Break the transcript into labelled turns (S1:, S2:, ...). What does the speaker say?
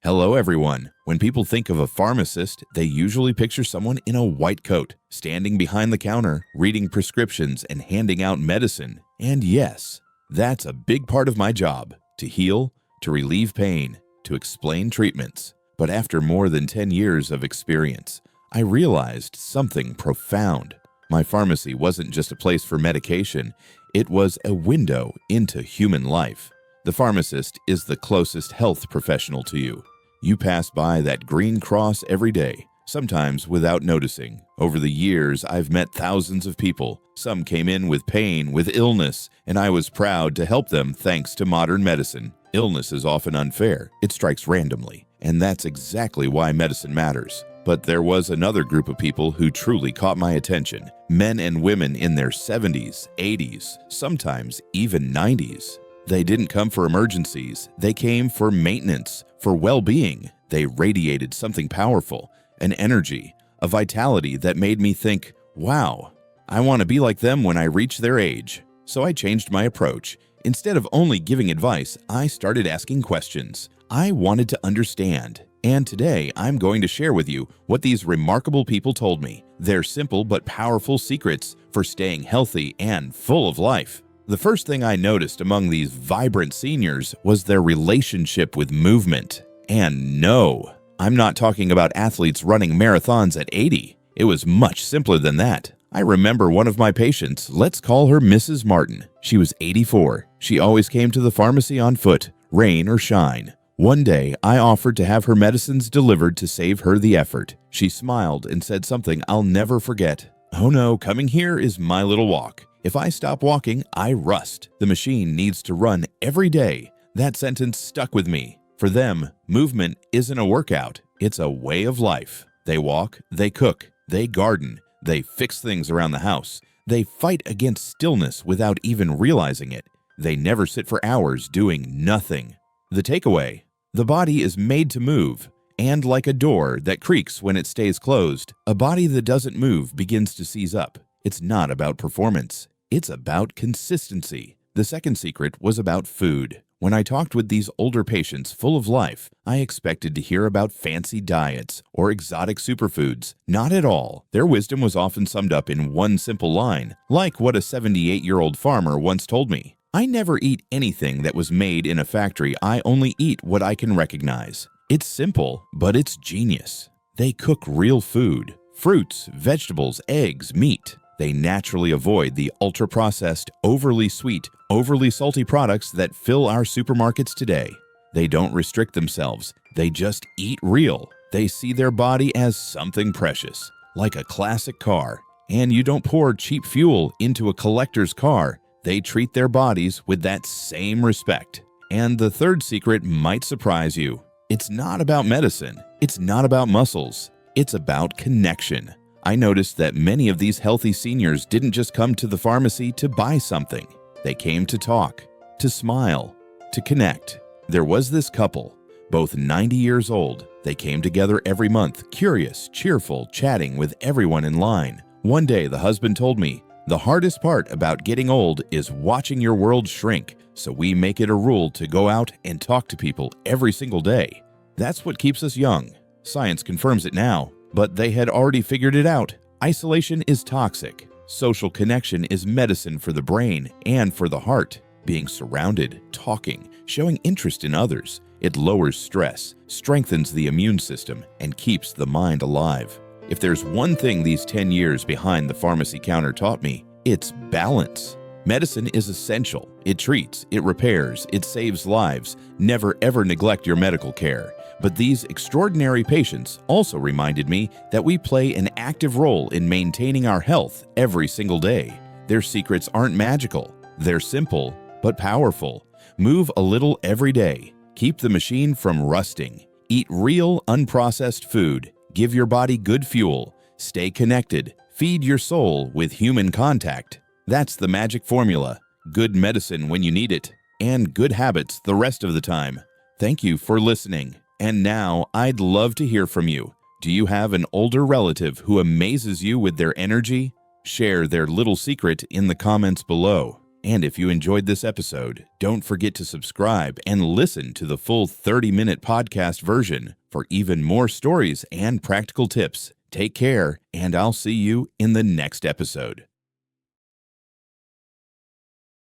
S1: Hello, everyone. When people think of a pharmacist, they usually picture someone in a white coat, standing behind the counter, reading prescriptions and handing out medicine. And yes, that's a big part of my job, to heal, to relieve pain, to explain treatments. But after more than 10 years of experience, I realized something profound. My pharmacy wasn't just a place for medication, it was a window into human life. The pharmacist is the closest health professional to you. You pass by that green cross every day, sometimes without noticing. Over the years, I've met thousands of people. Some came in with pain, with illness, and I was proud to help them thanks to modern medicine. Illness is often unfair. It strikes randomly, and that's exactly why medicine matters. But there was another group of people who truly caught my attention. Men and women in their 70s, 80s, sometimes even 90s. They didn't come for emergencies. They came for maintenance, for well-being. They radiated something powerful, an energy, a vitality that made me think, wow, I want to be like them when I reach their age. So I changed my approach. Instead of only giving advice, I started asking questions. I wanted to understand. And today, I'm going to share with you what these remarkable people told me. Their simple but powerful secrets for staying healthy and full of life. The first thing I noticed among these vibrant seniors was their relationship with movement. And no, I'm not talking about athletes running marathons at 80. It was much simpler than that. I remember one of my patients, let's call her Mrs. Martin. She was 84. She always came to the pharmacy on foot, rain or shine. One day, I offered to have her medicines delivered to save her the effort. She smiled and said something I'll never forget. "Oh no, coming here is my little walk. If I stop walking, I rust. The machine needs to run every day." That sentence stuck with me. For them, movement isn't a workout, it's a way of life. They walk, they cook, they garden, they fix things around the house. They fight against stillness without even realizing it. They never sit for hours doing nothing. The takeaway: the body is made to move. And like a door that creaks when it stays closed, a body that doesn't move begins to seize up. It's not about performance. It's about consistency. The second secret was about food. When I talked with these older patients full of life, I expected to hear about fancy diets or exotic superfoods. Not at all. Their wisdom was often summed up in one simple line, like what a 78-year-old farmer once told me. "I never eat anything that was made in a factory. I only eat what I can recognize." It's simple, but it's genius. They cook real food: fruits, vegetables, eggs, meat. They naturally avoid the ultra-processed, overly sweet, overly salty products that fill our supermarkets today. They don't restrict themselves. They just eat real. They see their body as something precious, like a classic car. And you don't pour cheap fuel into a collector's car. They treat their bodies with that same respect. And the third secret might surprise you. It's not about medicine. It's not about muscles. It's about connection. I noticed that many of these healthy seniors didn't just come to the pharmacy to buy something. They came to talk, to smile, to connect. There was this couple, both 90 years old. They came together every month, curious, cheerful, chatting with everyone in line. One day, the husband told me, "The hardest part about getting old is watching your world shrink, so we make it a rule to go out and talk to people every single day. That's what keeps us young." Science confirms it now. But they had already figured it out. Isolation is toxic. Social connection is medicine for the brain and for the heart. Being surrounded, talking, showing interest in others. It lowers stress, strengthens the immune system, and keeps the mind alive. If there's one thing these 10 years behind the pharmacy counter taught me, it's balance. Medicine is essential. It treats, it repairs, it saves lives. Never ever neglect your medical care. But these extraordinary patients also reminded me that we play an active role in maintaining our health every single day. Their secrets aren't magical. They're simple, but powerful. Move a little every day. Keep the machine from rusting. Eat real, unprocessed food. Give your body good fuel. Stay connected. Feed your soul with human contact. That's the magic formula. Good medicine when you need it, and good habits the rest of the time. Thank you for listening. And now, I'd love to hear from you. Do you have an older relative who amazes you with their energy? Share their little secret in the comments below. And if you enjoyed this episode, don't forget to subscribe and listen to the full 30-minute podcast version for even more stories and practical tips. Take care, and I'll see you in the next episode.